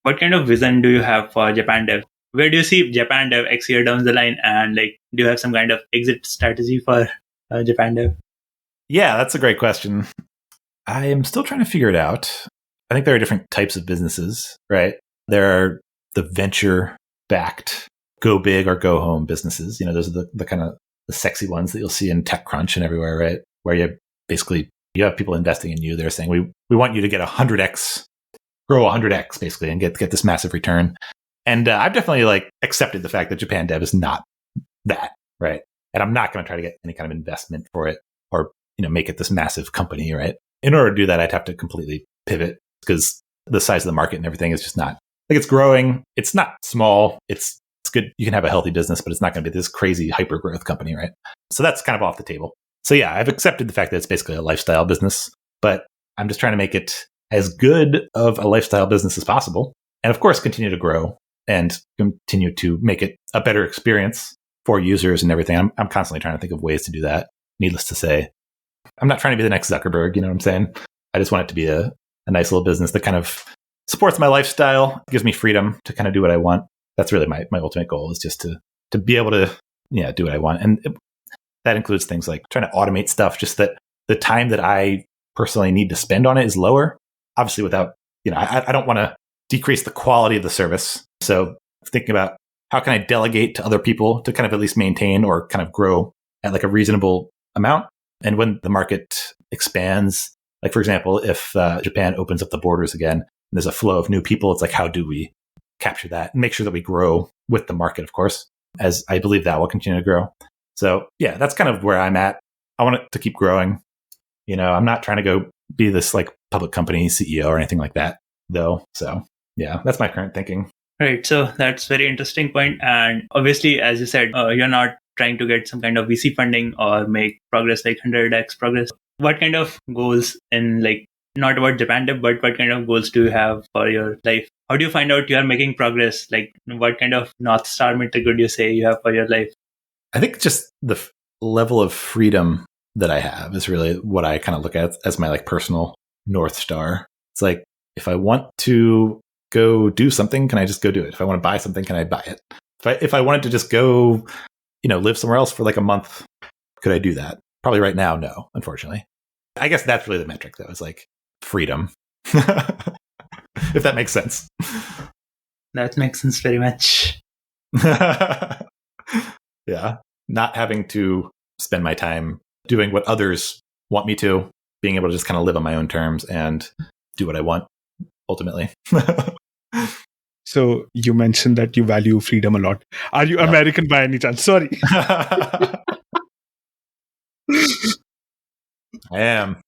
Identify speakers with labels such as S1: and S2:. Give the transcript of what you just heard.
S1: what kind of vision do you have for Japan dev? Where do you see Japan dev X year down the line? And like, do you have some kind of exit strategy for Japan dev?
S2: Yeah, that's a great question. I am still trying to figure it out. I think there are different types of businesses, right? There are the venture-backed, go big or go home businesses. Those are the kind of the sexy ones that you'll see in TechCrunch and everywhere, right? Where you have people investing in you. They're saying, we want you to get 100x, grow 100x basically, and get this massive return. And I've definitely accepted the fact that Japan dev is not that, right? And I'm not going to try to get any kind of investment for it or make it this massive company, right? In order to do that, I'd have to completely pivot because the size of the market and everything is just not it's growing. It's not small. It's good. You can have a healthy business, but it's not going to be this crazy hyper growth company, right? So that's kind of off the table. So yeah, I've accepted the fact that it's basically a lifestyle business, but I'm just trying to make it as good of a lifestyle business as possible. And of course, continue to grow and continue to make it a better experience for users and everything. I'm constantly trying to think of ways to do that. Needless to say, I'm not trying to be the next Zuckerberg, you know what I'm saying? I just want it to be a nice little business that kind of supports my lifestyle, gives me freedom to kind of do what I want. That's really my ultimate goal, is just to be able to do what I want. And that includes things like trying to automate stuff, just that the time that I personally need to spend on it is lower. Obviously without, I don't want to decrease the quality of the service. So thinking about how can I delegate to other people to kind of at least maintain or kind of grow at a reasonable amount. And when the market expands, for example, if Japan opens up the borders again, and there's a flow of new people, it's how do we capture that and make sure that we grow with the market, of course, as I believe that will continue to grow. So yeah, that's kind of where I'm at. I want it to keep growing. I'm not trying to go be this public company CEO or anything like that, though. So yeah, that's my current thinking.
S1: Right. So that's very interesting point. And obviously, as you said, you're not trying to get some kind of VC funding or make progress 100x progress. What kind of goals in not about Japan dev, but what kind of goals do you have for your life? How do you find out you are making progress? What kind of North Star metric would you say you have for your life?
S2: I think just the level of freedom that I have is really what I kind of look at as my personal North Star. It's if I want to go do something, can I just go do it? If I want to buy something, can I buy it? If I wanted to just go, live somewhere else for a month, could I do that? Probably right now, no, unfortunately. I guess that's really the metric, though, is freedom. If that makes sense.
S1: That makes sense very much.
S2: Yeah. Not having to spend my time doing what others want me to, being able to just kind of live on my own terms and do what I want, ultimately.
S3: So you mentioned that you value freedom a lot. Are you American by any chance? Sorry.
S2: I am.